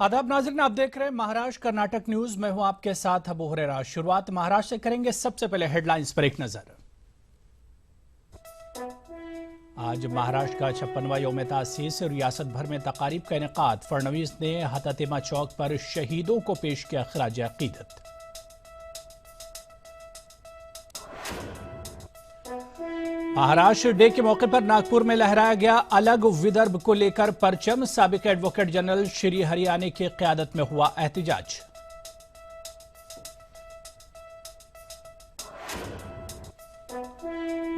आदाब नाज़रीन, आप देख रहे हैं महाराष्ट्र कर्नाटक न्यूज। मैं हूं आपके साथ अबू हुरैरा। शुरुआत महाराष्ट्र से करेंगे। सबसे पहले हेडलाइंस पर एक नजर। आज महाराष्ट्र का 56वां यौम तासीस, रियासत भर में तकारीब का इनेकाद। फडणवीस ने हतातिमा चौक पर शहीदों को पेश किया खिराज अकीदत। महाराष्ट्र डे के मौके पर नागपुर में लहराया गया अलग विदर्भ को लेकर परचम। साबिक एडवोकेट जनरल श्री हरियाने की क़यादत में हुआ एहतिजाज।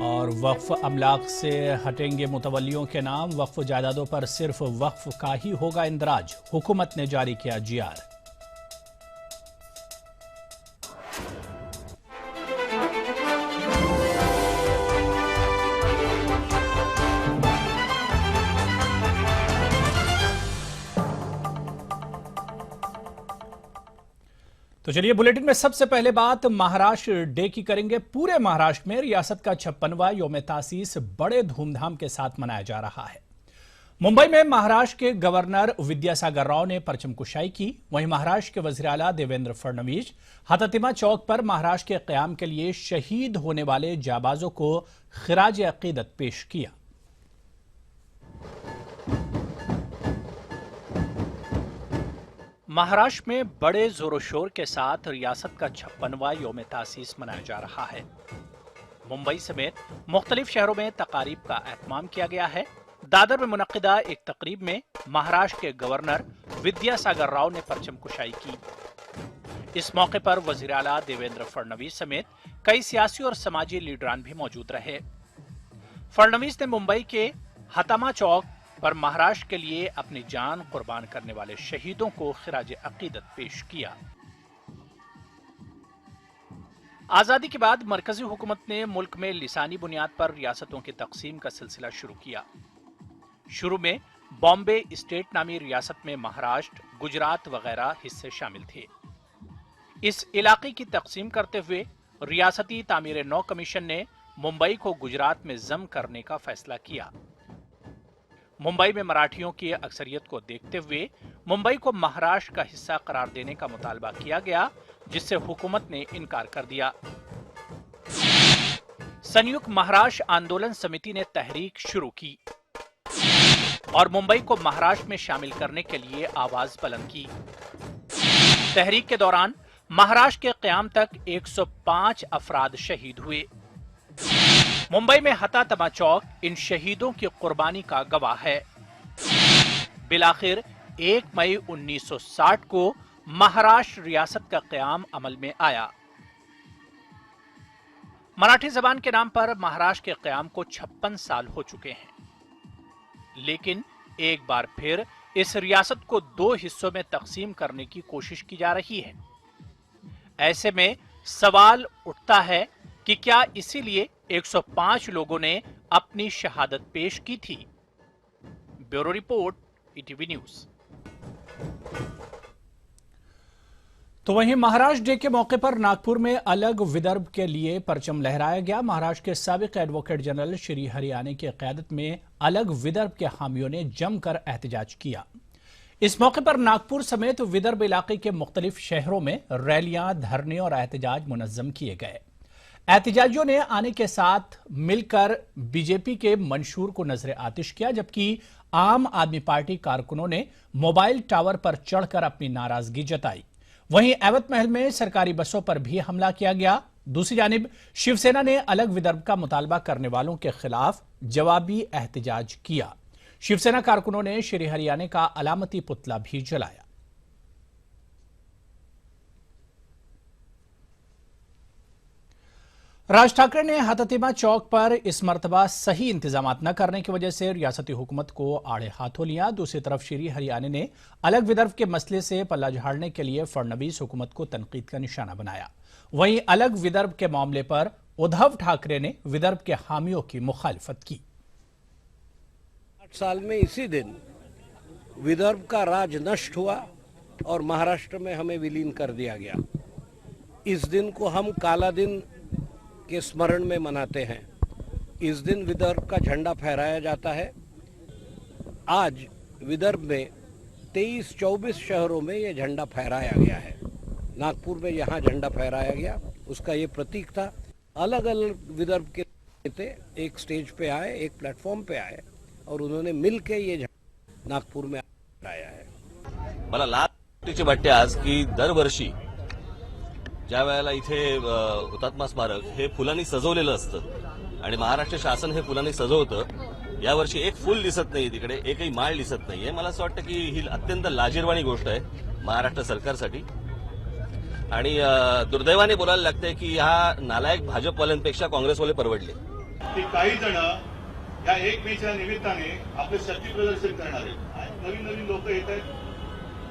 और वक्फ अमलाक से हटेंगे मुतवल्लियों के नाम। वक्फ जायदादों पर सिर्फ वक्फ का ही होगा इंदराज। हुकूमत ने जारी किया जीआर। तो चलिए बुलेटिन में सबसे पहले बात महाराष्ट्र डे की करेंगे। पूरे महाराष्ट्र में रियासत का 56वां यौम तासीस बड़े धूमधाम के साथ मनाया जा रहा है। मुंबई में महाराष्ट्र के गवर्नर विद्यासागर राव ने परचम कुशाई की। वहीं महाराष्ट्र के वज़ीर आला देवेंद्र फडणवीस हतातिमा चौक पर महाराष्ट्र के क़याम के लिए शहीद होने वाले जाबाजों को खिराज अकीदत पेश किया। महाराष्ट्र में बड़े जोरों शोर के साथ रियासत का 56वां यौम तासीस मनाया जा रहा है। मुंबई समेत मुख्तलिफ शहरों में तकारीब का एहतमाम किया गया है। दादर में मुनक्किदा एक तकरीब में महाराष्ट्र के गवर्नर विद्यासागर राव ने परचम कुशाई की। इस मौके पर वज़ीर आला देवेंद्र फडणवीस समेत कई सियासी और समाजी लीडरान भी मौजूद रहे। फडणवीस ने मुंबई के हतामा चौक पर महाराष्ट्र के लिए अपनी जान कुर्बान करने वाले शहीदों को खिराज अकीदत पेश किया। आजादी के बाद मरकजी हुकूमत ने मुल्क में लिसानी बुनियाद पर रियासतों की तकसीम का सिलसिला शुरू किया। शुरू में बॉम्बे स्टेट नामी रियासत में महाराष्ट्र, गुजरात वगैरह हिस्से शामिल थे। इस इलाके की तकसीम करते हुए रियासती तामीर नौ कमीशन ने मुंबई को गुजरात में जम करने का फैसला किया। मुंबई में मराठियों की अक्सरियत को देखते हुए मुंबई को महाराष्ट्र का हिस्सा करार देने का मुतालबा किया गया, जिससे हुकूमत ने इनकार कर दिया। संयुक्त महाराष्ट्र आंदोलन समिति ने तहरीक शुरू की और मुंबई को महाराष्ट्र में शामिल करने के लिए आवाज बुलंद की। तहरीक के दौरान महाराष्ट्र के क़याम तक 105 अफराद शहीद हुए। मुंबई में हतातमा चौक इन शहीदों की कुर्बानी का गवाह है। बिलाखिर 1 मई 1960 को महाराष्ट्र रियासत का क़याम अमल में आया। मराठी जबान के नाम पर महाराष्ट्र के क़याम को 56 साल हो चुके हैं, लेकिन एक बार फिर इस रियासत को 2 हिस्सों में तकसीम करने की कोशिश की जा रही है। ऐसे में सवाल उठता है कि क्या इसीलिए 105 लोगों ने अपनी शहादत पेश की थी। Bureau report, ETV news. तो वहीं महाराष्ट्र डे के मौके पर नागपुर में अलग विदर्भ के लिए परचम लहराया गया। महाराष्ट्र के साबिक एडवोकेट जनरल श्री हरियाने की क़यादत में अलग विदर्भ के हामियों ने जमकर एहतजाज किया। इस मौके पर नागपुर समेत विदर्भ इलाके के मुख्तलिफ शहरों में रैलियां, धरने और एहतजाज मुनज़्ज़म किए गए। एहतजाजियों ने आने के साथ मिलकर बीजेपी के मंशूर को नजर आतिश किया, जबकि आम आदमी पार्टी कारकुनों ने मोबाइल टावर पर चढ़कर अपनी नाराजगी जताई। वहीं एवत महल में सरकारी बसों पर भी हमला किया गया। दूसरी जानिब शिवसेना ने अलग विदर्भ का मुतालबा करने वालों के खिलाफ जवाबी एहतजाज किया। शिवसेना कारकुनों ने श्री हरियाने का अलामती पुतला भी जलाया। राज ठाकरे ने हतातिमा चौक पर इस मर्तबा सही इंतजाम न करने की वजह से रियासती हुकूमत को आड़े हाथों लिया। दूसरी तरफ श्री हरियाने ने अलग विदर्भ के मसले से पल्ला झाड़ने के लिए फडणवीस हुकूमत को तनकीद का निशाना बनाया। वहीं अलग विदर्भ के मामले पर उद्धव ठाकरे ने विदर्भ के हामियों की मुखालिफत की। 8 साल में इसी दिन विदर्भ का राज नष्ट हुआ और महाराष्ट्र में हमें विलीन कर दिया गया। इस दिन को हम काला दिन के स्मरण में मनाते हैं। इस दिन विदर्भ का झंडा फहराया जाता है। आज विदर्भ में 23-24 शहरों में ये झंडा फहराया गया है। नागपुर में यहाँ झंडा फहराया गया, उसका ये प्रतीक था। अलग अलग विदर्भ के नेता एक स्टेज पे आए, एक प्लेटफॉर्म पे आए और उन्होंने मिलकर ये झंडा नागपुर में फहराया है। मला लाज वाटते आज की दरवर्षी ज्या वेळेला इथे हुतात्मा स्मारक हे फुलांनी सजवलेलं असतं आणि महाराष्ट्र शासन हे फुलांनी सजवतं, यावर्षी एक फुल दिसत नाही, तिकडे एकही माळ दिसत नाहीये. मला असं वाटतं की ही अत्यंत लाजिरवाणी गोष्ट आहे महाराष्ट्र सरकारसाठी आणि दुर्दैवाने बोलायला लागतंय की ह्या नालायक भाजपवाल्यांपेक्षा काँग्रेसवाले परवडले. की काही जण या 1 मेच्या निमित्ताने आपले शक्ती प्रदर्शन करणार आहेत. नवीन नवीन लोक येत आहेत,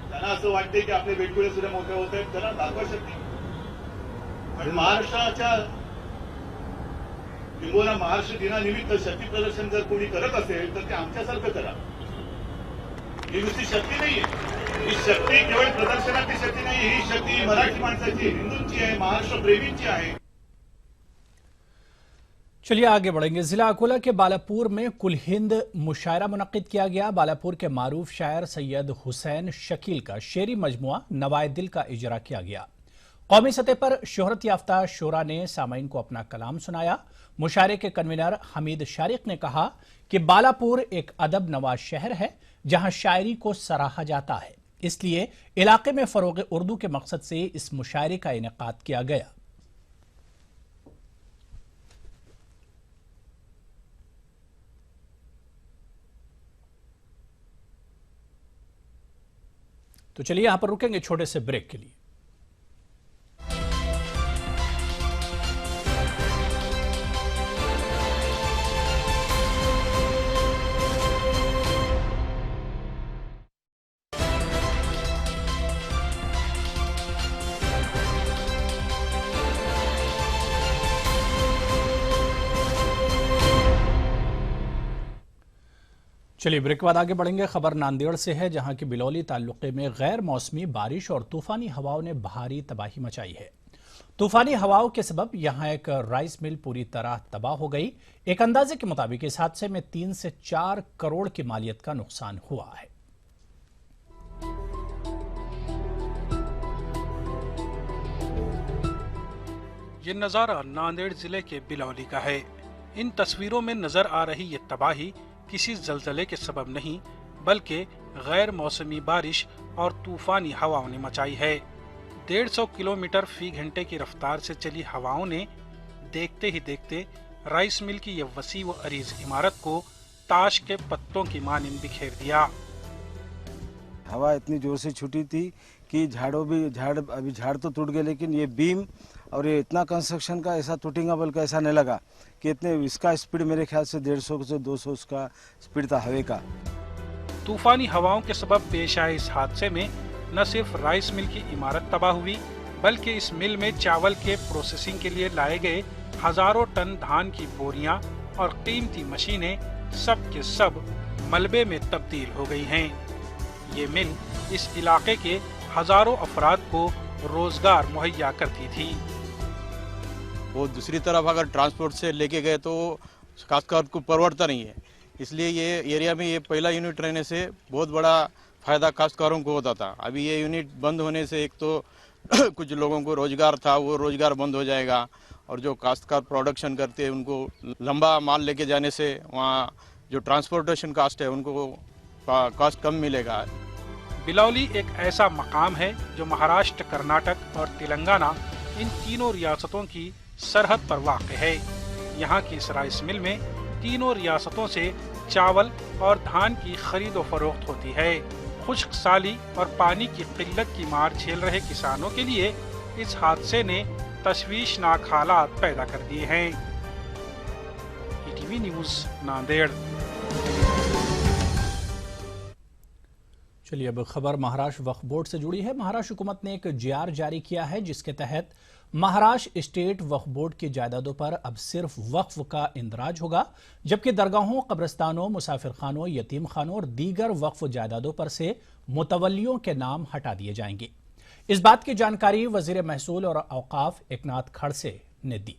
त्यांना असं वाटते की आपले वेगवेगळे सुद्धा मोठे होत आहेत, त्यांना दाखवा शक्ती. पण महाराष्ट्राच्या किंबहुना महाराष्ट्र दिनानिमित्त शक्ती प्रदर्शन जर कोणी करत असेल तर ते आमच्यासारखं करा. ही नुसती शक्ती नाहीये, ही शक्ती केवळ प्रदर्शनाची शक्ती नाही, ही शक्ती मराठी माणसाची, हिंदूंची आहे, महाराष्ट्र प्रेमींची आहे. चलिए आगे बढ़ेंगे। जिला अकोला के बालापुर में कुल हिंद मुशायरा मुनक्किद किया गया। बालापुर के मारूफ शायर सैयद हुसैन शकील का शेरी मजमुआ नवाए दिल का इजरा किया गया। कौमी सतह पर शोहरत याफ्ता शोरा ने सामाईन को अपना कलाम सुनाया। मुशायरे के कन्वीनर हमीद शारिक ने कहा कि बालापुर एक अदब नवाज शहर है जहां शायरी को सराहा जाता है, इसलिए इलाके में फरोग उर्दू के मकसद से इस मुशायरे का इनेकाद किया गया। तो चलिए यहां पर रुकेंगे छोटे से ब्रेक के लिए। चलिए ब्रेक के बाद आगे बढ़ेंगे। खबर नांदेड़ से है, जहां की बिलौली तालुके में गैर मौसमी बारिश और तूफानी हवाओं ने भारी तबाही मचाई है। तूफानी हवाओं के सबब यहां एक राइस मिल पूरी तरह तबाह हो गई। एक अंदाजे के मुताबिक इस हादसे में 3 से 4 करोड़ की मालियत का नुकसान हुआ है। ये नजारा नांदेड़ जिले के बिलौली का है। इन तस्वीरों में नजर आ रही ये तबाही किसी जलजले के सबब नहीं, बल्कि गैर मौसमी बारिश और तूफानी हवाओं ने मचाई है। 150 किलोमीटर फी घंटे की रफ्तार से चली हवाओं ने देखते ही देखते राइस मिल की यह वसी व अरीज इमारत को ताश के पत्तों की मानिंद बिखेर दिया। हवा इतनी जोर से छूटी थी कि झाड़ तो टूट गए, लेकिन ये बीम और ये इतना कंस्ट्रक्शन का ऐसा टूटेगा बल्कि ऐसा नहीं लगा कि इतने इसका स्पीड मेरे ख्याल से 150 से 200 उसका स्पीड था हवे का। तूफानी हवाओं के सबब पेश आए इस हादसे में न सिर्फ राइस मिल की इमारत तबाह हुई, बल्कि इस मिल में चावल के प्रोसेसिंग के लिए लाए गए हजारों टन धान की बोरियां और कीमती मशीनें सब के सब मलबे में तब्दील हो गई हैं। ये मिल इस इलाके के हजारों अफराद को रोजगार मुहैया करती थी। वो दूसरी तरफ अगर ट्रांसपोर्ट से लेके गए तो काश्तकार को परवड़ता नहीं है, इसलिए ये एरिया में ये पहला यूनिट रहने से बहुत बड़ा फायदा काश्तकारों को होता था। अभी ये यूनिट बंद होने से एक तो कुछ लोगों को रोजगार था, वो रोजगार बंद हो जाएगा, और जो काश्तकार प्रोडक्शन करते हैं उनको लंबा माल लेके जाने से वहाँ जो ट्रांसपोर्टेशन कास्ट है उनको कास्ट कम मिलेगा। बिलौली एक ऐसा मकाम है जो महाराष्ट्र, कर्नाटक और तेलंगाना इन तीनों रियासतों की सरहद पर वाक़ है। यहाँ की इस राइस मिल में तीनों रियासतों से चावल और धान की खरीद और फरोख्त होती है। खुश्क साली और पानी की किल्लत की मार झेल रहे किसानों के लिए इस हादसे ने तशवीशनाक हालात पैदा कर दिए हैं। ETV news Nanded. चलिए अब खबर महाराष्ट्र वक्फ बोर्ड से जुड़ी है। महाराष्ट्र हुकूमत ने एक जीआर जारी किया है, जिसके तहत महाराष्ट्र स्टेट वक्फ बोर्ड की जायदादों पर अब सिर्फ वक्फ का इंदराज होगा, जबकि दरगाहों, कब्रिस्तानों, मुसाफिर खानों, यतीम खानों और दीगर वक्फ जायदादों पर से मुतवल्लियों के नाम हटा दिए जाएंगे। इस बात की जानकारी वजीर महसूल और औकाफ एकनाथ खड़से ने दी।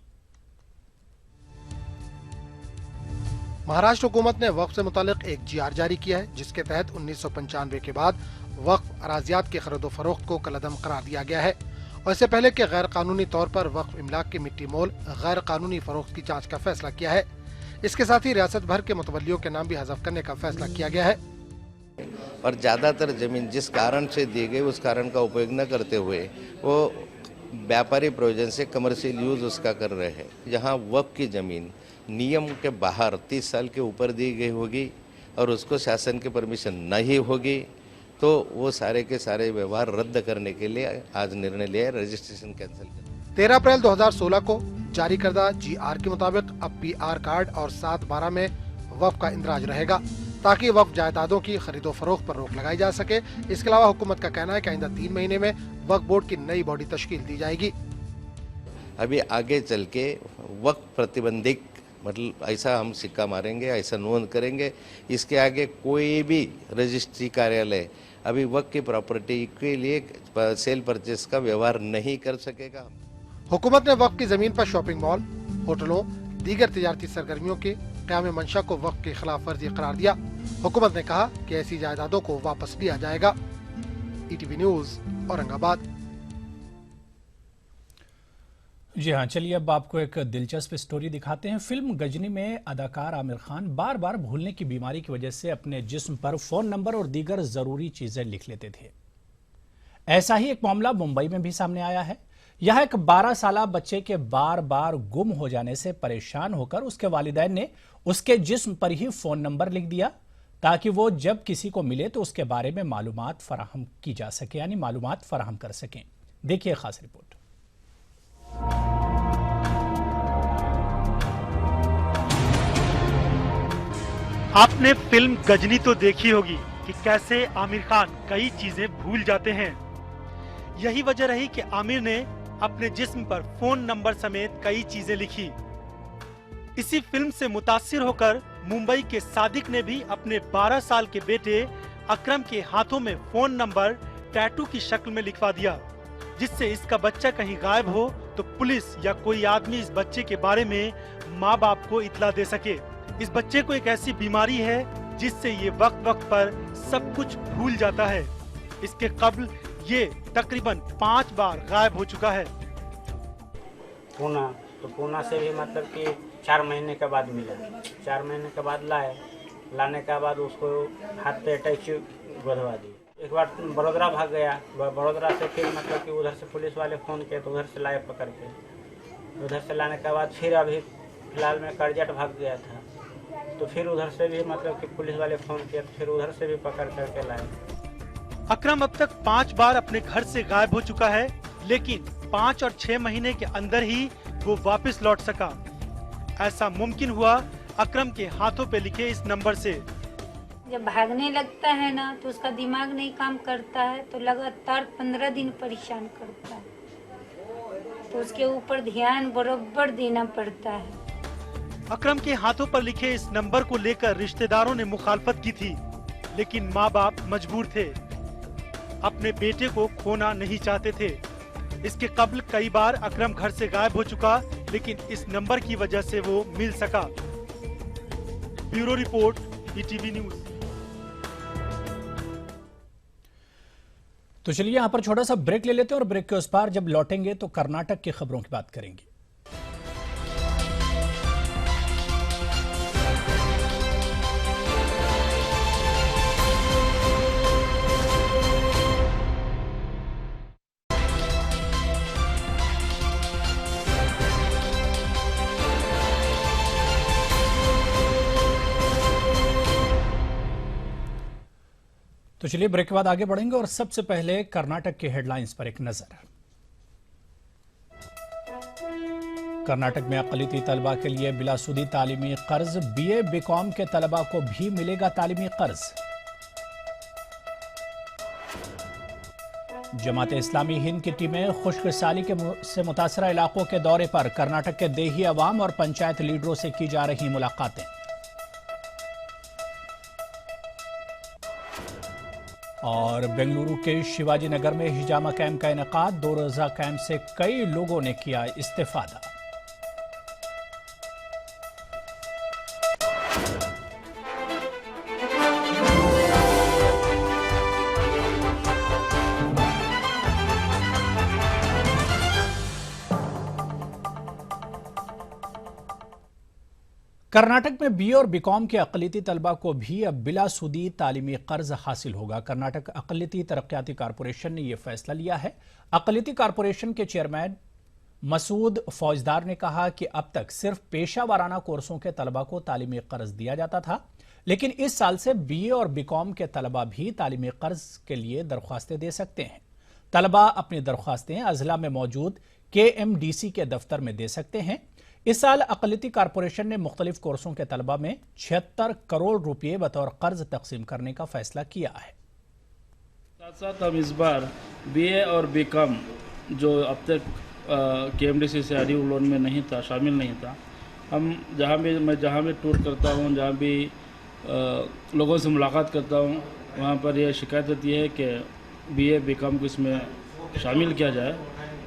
महाराष्ट्र हुकूमत ने वक्फ से मुतालिक एक GR जारी किया है, जिसके तहत 1995 के बाद वक्फ अराजियात के खरीदो फरोख्त को कलअदम करार दिया गया है और इससे पहले के गैर कानूनी तौर पर वक्फ इमलाक के मिट्टी मोल गैर कानूनी फरोख्त की जांच का फैसला किया है। इसके साथ ही रियासत भर के मुतवल्लियों के नाम भी हज़फ करने का फैसला किया गया है। और ज़्यादातर ज़मीन जिस कारण से दी गई उस कारण का उपयोग न करते हुए वो व्यापारी प्रयोजन से कमर्शियल यूज़ उसका कर रहे हैं। जहाँ वक्फ की ज़मीन नियम के बाहर 30 साल के ऊपर दी गई होगी और उसको शासन की परमिशन नहीं होगी तो वो सारे के सारे व्यवहार रद्द करने के लिए आज निर्णय लिया है, रजिस्ट्रेशन कैंसिल कर। 13 अप्रैल 2016 को जारी करदा GR के मुताबिक अब PR कार्ड और 7/12 में वक्फ का इंदराज रहेगा ताकि वक्फ जायदादों की खरीदो फरोख्त पर रोक लगाई जा सके। इसके अलावा हुकूमत का कहना है कि आइंदा 3 महीने में वक्फ बोर्ड की नई बॉडी तश्कील दी जाएगी। अभी आगे चल के वक्फ प्रतिबंधित मतलब ऐसा हम सिक्का मारेंगे, ऐसा नोंद करेंगे, इसके आगे कोई भी रजिस्ट्री कार्यालय अभी वक्फ की प्रॉपर्टी के लिए सेल परचेस का व्यवहार नहीं कर सकेगा। हुकूमत ने वक्फ की जमीन पर शॉपिंग मॉल, होटलों, दीगर तिजारती सरगर्मियों के क़याम मंशा को वक्फ के खिलाफ वर्जी करार दिया। हुकूमत ने कहा कि ऐसी जायदादों को वापस लिया जाएगा। ETV news, Aurangabad. जी हाँ, चलिए अब आपको एक दिलचस्प स्टोरी दिखाते हैं। फिल्म गजनी में अदाकार आमिर खान बार बार भूलने की बीमारी की वजह से अपने जिस्म पर फोन नंबर और दीगर जरूरी चीजें लिख लेते थे। ऐसा ही एक मामला मुंबई में भी सामने आया है। यहाँ एक 12 साला बच्चे के बार बार गुम हो जाने से परेशान होकर उसके वालिदैन ने उसके जिस्म पर ही फोन नंबर लिख दिया ताकि वो जब किसी को मिले तो उसके बारे में मालूमात फराहम की जा सके, यानी मालूमात फराहम कर सकें। देखिए खास रिपोर्ट। आपने फिल्म गजनी तो देखी होगी कि कैसे आमिर खान कई चीजें भूल जाते हैं। यही वजह रही कि आमिर ने अपने जिस्म पर फोन नंबर समेत कई चीजें लिखी। इसी फिल्म से मुतासिर होकर मुंबई के सादिक ने भी अपने 12 साल के बेटे अकरम के हाथों में फोन नंबर टैटू की शक्ल में लिखवा दिया, जिससे इसका बच्चा कहीं गायब हो तो पुलिस या कोई आदमी इस बच्चे के बारे में माँ बाप को इत्तला दे सके। इस बच्चे को एक ऐसी बीमारी है जिससे ये वक्त वक्त पर सब कुछ भूल जाता है। इसके कब्ल ये तकरीबन 5 बार गायब हो चुका है। पूना से भी मतलब कि 4 महीने के बाद मिला। 4 महीने के बाद लाने के बाद उसको हाथ पे अटैच गोदवा दी। एक बार बड़ोदरा भाग गया, बड़ोदरा से फिर मतलब कि उधर से पुलिस वाले फ़ोन किए तो उधर से लाए पकड़ के। उधर से लाने के बाद फिर अभी फिलहाल में करजट भाग गया था, तो फिर उधर से भी मतलब कि पुलिस वाले फ़ोन किए तो फिर उधर से भी पकड़ करके लाए। अकरम अब तक 5 बार अपने घर से गायब हो चुका है, लेकिन 5 और 6 महीने के अंदर ही वो वापस लौट सका। ऐसा मुमकिन हुआ अकरम के हाथों पे लिखे इस नंबर से। जब भागने लगता है ना तो उसका दिमाग नहीं काम करता है, तो लगातार 15 दिन परेशान करता है, तो उसके ऊपर ध्यान बराबर देना पड़ता है। अकरम के हाथों पर लिखे इस नंबर को लेकर रिश्तेदारों ने मुखालफत की थी, लेकिन माँ बाप मजबूर थे, अपने बेटे को खोना नहीं चाहते थे। इसके कब्ल कई बार अकरम घर से गायब हो चुका, लेकिन इस नंबर की वजह से वो मिल सका। Bureau report, ETV news. तो चलिए यहां पर छोटा सा ब्रेक ले लेते हैं और ब्रेक के उस पार जब लौटेंगे तो कर्नाटक की खबरों की बात करेंगे। तो चलिए ब्रेक के बाद आगे बढ़ेंगे और सबसे पहले कर्नाटक के हेडलाइंस पर एक नजर। कर्नाटक में अक़लियती तलबा के लिए बिलासुदी तालीमी कर्ज, BA BCom के तलबा को भी मिलेगा तालीमी कर्ज। जमात इस्लामी हिंद की टीमें खुश्क साली से मुतासरा इलाकों के दौरे पर, कर्नाटक के देही अवाम और पंचायत लीडरों से की जा रही मुलाकातें। और बेंगलुरु के शिवाजी नगर में हिजामा कैंप का इनेकाद, 2 रोजा कैंप से कई लोगों ने किया इस्तेफादा। कर्नाटक में बीए और बीकॉम के अक़लियती तलबा को भी अब बिला सूदी तालीमी कर्ज हासिल होगा। कर्नाटक अक़लियती तरक्याती कारपोरेशन ने यह फैसला लिया है। अक़लियती कारपोरेशन के चेयरमैन मसूद फौजदार ने कहा कि अब तक सिर्फ पेशा वाराना कोर्सों के तलबा को तालीमी कर्ज दिया जाता था, लेकिन इस साल से बीए और बीकॉम के तलबा भी तालीमी कर्ज के लिए दरख्वास्तें दे सकते हैं। तलबा अपनी दरख्वास्तें अजला में मौजूद KMDC के दफ्तर में दे सकते हैं। इस साल अक़लियती कारपोरेशन ने मुख्तलिफ कोर्सों के तलबा में 76 करोड़ रुपये बतौर कर्ज तकसीम करने का फैसला किया है। साथ साथ हम इस बार BA और बीकॉम जो अब तक KMDC से आरयू लोन में नहीं था, शामिल नहीं था, हम मैं जहाँ भी टूर करता हूँ, जहाँ भी लोगों से मुलाकात करता हूँ, वहाँ पर यह शिकायत होती है कि BA बीकॉम को इसमें शामिल किया जाए।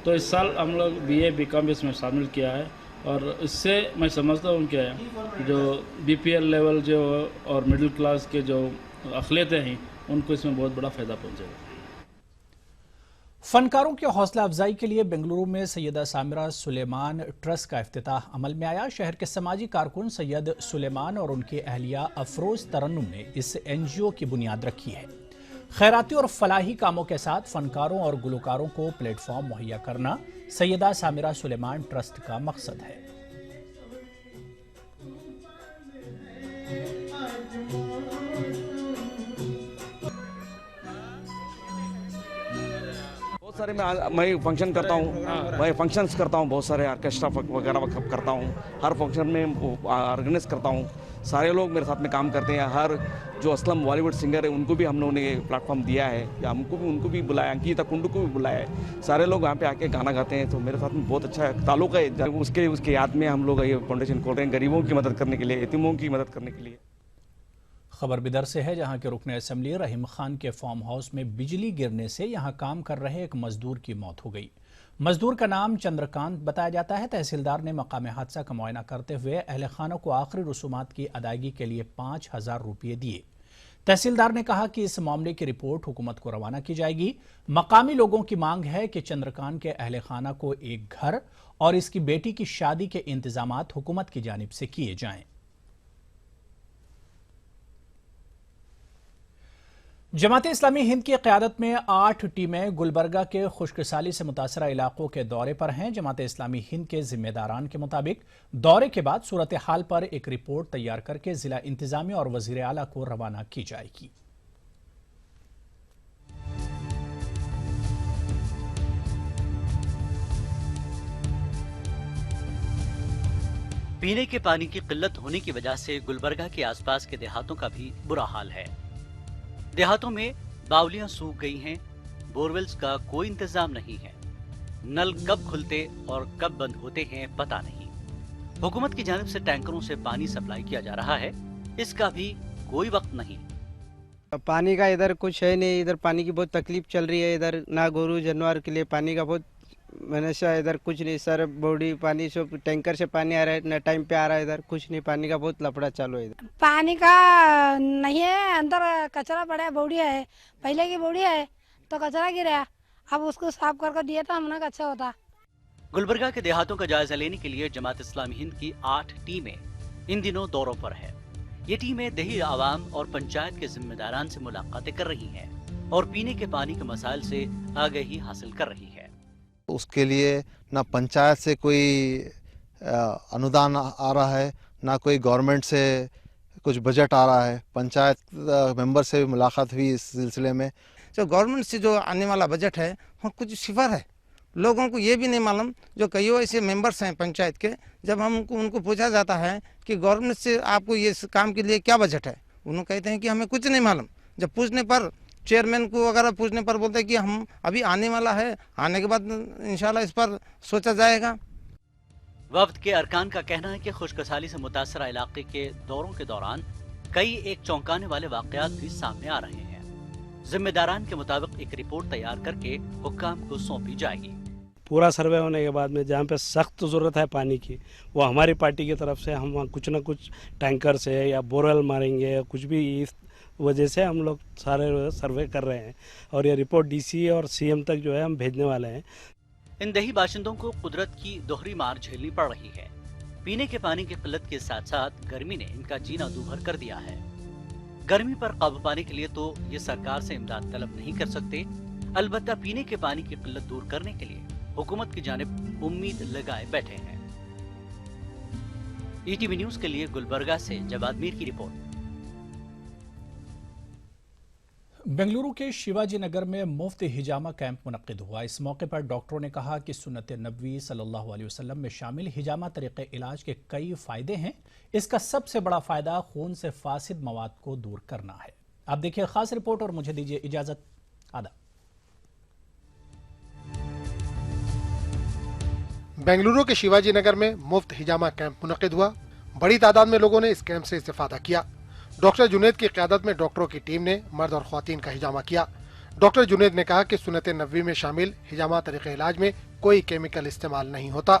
तो इस साल हम लोग BA बीकॉम इसमें शामिल किया है और इससे मैं समझता हूँ कि जो BPL लेवल जो और मिडिल क्लास के जो अक़लियतें हैं उनको इसमें बहुत बड़ा फ़ायदा पहुँचेगा। फनकारों की हौसला अफजाई के लिए बेंगलुरु में सैयदा सामिरा सुलेमान ट्रस्ट का इफ्तिताह अमल में आया। शहर के समाजी कारकुन सैयद सुलेमान और उनकी अहलिया अफरोज तरन्नुम ने इस NGO की बुनियाद रखी है। खैराती और फलाही कामों के साथ फनकारों और गुलकारों को प्लेटफॉर्म मुहैया करना सैयदा सामिरा सुलेमान ट्रस्ट का मकसद है। बहुत सारे मैं फंक्शन करता हूँ, मैं फंक्शंस करता हूँ, बहुत सारे ऑर्केस्ट्रा वगैरह करता हूँ, हर फंक्शन में ऑर्गेनाइज करता हूँ। सारे लोग मेरे साथ में काम करते हैं। हर जो असलम बॉलीवुड सिंगर है उनको भी हम लोगों ने प्लेटफॉर्म दिया है, या उनको भी बुलाया, अंकिता कुंडू को भी बुलाया है। सारे लोग वहाँ पे आके गाना गाते हैं, तो मेरे साथ में बहुत अच्छा ताल्लुक है। उसके याद में हम लोग ये फाउंडेशन खोल रहे हैं, गरीबों की मदद करने के लिए, यतीमों की मदद करने के लिए। खबर बिदर से है, जहां के रुकन असेंबली रहीम खान के फार्म हाउस में बिजली गिरने से यहां काम कर रहे एक मजदूर की मौत हो गई। मजदूर का नाम चंद्रकांत बताया जाता है। तहसीलदार ने मकाम हादसा का मुआयना करते हुए अहले खानों को आखिरी रसूमात की अदायगी के लिए 5000 रुपये दिए। तहसीलदार ने कहा कि इस मामले की रिपोर्ट हुकूमत को रवाना की जाएगी। मकामी लोगों की मांग है कि चंद्रकांत के अहले खाना को एक घर और इसकी बेटी की शादी के इंतजामात हुकूमत की जानिब से किए जाएं। जमात इस्लामी हिंद की क़यादत में 8 टीमें गुलबर्गा के खुशकसाली से मुतासरा इलाकों के दौरे पर हैं। जमात इस्लामी हिंद के जिम्मेदारान के मुताबिक दौरे के बाद सूरत हाल पर एक रिपोर्ट तैयार करके जिला इंतजामिया और वजीर आला को रवाना की जाएगी। पीने के पानी की किल्लत होने की वजह से गुलबर्गा के आसपास के देहातों का भी बुरा हाल है। देहातों में बावलियां सूख गई हैं, बोरवेल्स का कोई इंतजाम नहीं है, नल कब खुलते और कब बंद होते हैं पता नहीं। हुकूमत की जानिब से टैंकरों से पानी सप्लाई किया जा रहा है, इसका भी कोई वक्त नहीं। पानी का इधर कुछ है नहीं, इधर पानी की बहुत तकलीफ चल रही है। इधर ना गोरू जानवर के लिए पानी का बहुत मनसा, इधर कुछ नहीं सर। बॉडी पानी से टैंकर से पानी आ रहा है, ना टाइम पे आ रहा है, इधर कुछ नहीं। पानी का बहुत लफड़ा चालू है। इधर पानी का नहीं है, अंदर कचरा पड़ा है, बौड़िया है, पहले की बौड़िया है तो कचरा गिरा, अब उसको साफ करके दिया था हमने, अच्छा होता। गुलबर्गा के देहातों का जायजा लेने के लिए जमात इस्लामी हिंद की 8 टीमें इन दिनों दौरों पर है। ये टीमें देही आवाम और पंचायत के जिम्मेदारान से मुलाकातें कर रही हैं और पीने के पानी के मसाइल से आगाही हासिल कर रही है। उसके लिए ना पंचायत से कोई अनुदान आ रहा है, ना कोई गवर्नमेंट से कुछ बजट आ रहा है। पंचायत मेंबर से भी मुलाकात हुई इस सिलसिले में। जो गवर्नमेंट से जो आने वाला बजट है वो कुछ सिफर है। लोगों को ये भी नहीं मालूम, जो कई ऐसे मेंबर्स हैं पंचायत के, जब हम उनको पूछा जाता है कि गवर्नमेंट से आपको ये काम के लिए क्या बजट है, उन्होंने कहते हैं कि हमें कुछ नहीं मालूम। जब पूछने पर चेयरमैन को वगैरह पूछने पर बोलते हैं कि हम अभी आने वाला है, आने के बाद इंशाल्लाह इस पर सोचा जाएगा। वफ्द के अरकान का कहना है कि खुशकसाली से मुतासरा इलाके के दौरों के दौरान कई एक चौंकाने वाले वाकयात भी सामने आ रहे हैं। जिम्मेदारान के मुताबिक एक रिपोर्ट तैयार करके हुक्काम को सौंपी जाएगी। पूरा सर्वे होने के बाद में जहाँ पे सख्त ज़रूरत है पानी की, वो हमारी पार्टी की तरफ से हम वहाँ कुछ न कुछ टैंकर से या बोरवेल मारेंगे या कुछ भी, इस वजह से हम लोग सारे सर्वे कर रहे हैं और ये रिपोर्ट DC और CM तक जो है हम भेजने वाले हैं। इन दही बाशिंदों को कुदरत की दोहरी मार झेलनी पड़ रही है। पीने के पानी की किल्लत के साथ साथ गर्मी ने इनका जीना दूभर कर दिया है। गर्मी पर काबू पाने के लिए तो ये सरकार से इमदाद तलब नहीं कर सकते, अलबत्ता पीने के पानी की किल्लत दूर करने के लिए हुकूमत की जानिब उम्मीद लगाए बैठे हैं। ईटीवी न्यूज के लिए गुलबर्गा से जवाद मीर की रिपोर्ट। बेंगलुरु के शिवाजी नगर में मुफ्त हिजामा कैंप मुनक्किद हुआ। इस मौके पर डॉक्टरों ने कहा कि सुन्नत नबवी सल्लल्लाहु अलैहि वसल्लम में शामिल हिजामा तरीक़े इलाज के कई फायदे हैं। इसका सबसे बड़ा फायदा खून से फासिद मवाद को दूर करना है। आप देखिए खास रिपोर्ट और मुझे दीजिए इजाजत। आदाब। बेंगलुरु के शिवाजी नगर में मुफ्त हिजामा कैंप मुनक्किद हुआ। बड़ी तादाद में लोगों ने इस कैंप से इस्तेफादा किया। डॉक्टर जुनेद की क़यादत में डॉक्टरों की टीम ने मर्द और ख्वातीन का हिजामा किया। डॉक्टर जुनेद ने कहा कि सुन्नत नबवी में शामिल हिजामा तरीक़े इलाज में कोई केमिकल इस्तेमाल नहीं होता।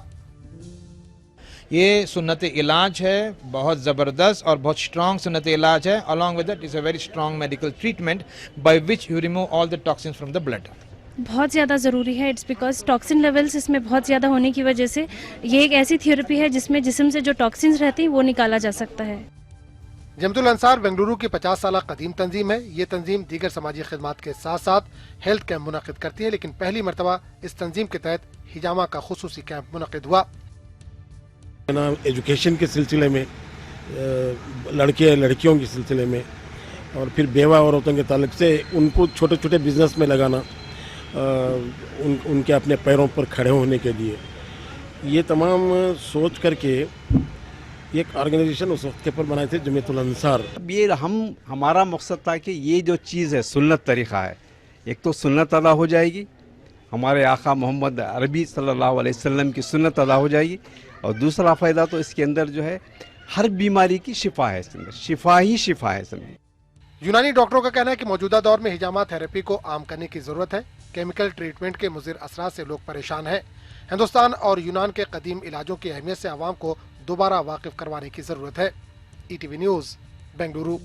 ये सुन्नत इलाज है, बहुत ज़बरदस्त और बहुत स्ट्रॉन्ग सुन्नत इलाज है। Along with that is a very strong medical treatment by which you remove all the toxins from the blood. बहुत ज़्यादा ज़रूरी है। इट्स बिकॉज टॉक्सिन लेवल्स इसमें बहुत ज़्यादा होने की वजह से ये एक ऐसी थेरेपी है जिसमें जिस्म से जो टॉक्सिन्स रहती हैं वो निकाला जा सकता है। जमतुल अंसार बेंगलुरु की 50 साल कदीम तंजीम है। ये तंजीम दीगर समाजी खिदमात के साथ साथ हेल्थ कैंप मुनक़िद करती है, लेकिन पहली मरतबा इस तंजीम के तहत हिजामा का खुसूसी कैंप मुनक़िद हुआ। एजुकेशन के सिलसिले में, लड़के लड़कियों के सिलसिले में और फिर बेवा औरतों के ताल्लुक से उनको छोटे छोटे बिजनेस में लगाना, उनके अपने पैरों पर खड़े होने के लिए, ये तमाम सोच करके एक ऑर्गेनाइजेशन उस वक्त के पर बनाए थे, जमीयतुल अंसार। ये हमारा मकसद था कि ये जो चीज़ है सुन्नत तरीक़ा है, एक तो सुन्नत अदा हो जाएगी, हमारे आका मोहम्मद अरबी सल्लल्लाहु अलैहि वसल्लम की सुन्नत अदा हो जाएगी, और दूसरा फ़ायदा तो इसके अंदर जो है हर बीमारी की शिफा है, इसके अंदर शिफा ही शिफा है इसमें। यूनानी डॉक्टरों का कहना है कि मौजूदा दौर में हिजामा थेरेपी को आम करने की जरूरत है। केमिकल ट्रीटमेंट के मुज़िर असरात से लोग परेशान हैं। हिंदुस्तान और यूनान के कदीम इलाजों की अहमियत से आवाम को दोबारा वाकिफ करवाने की जरूरत है। ETV news Bengaluru.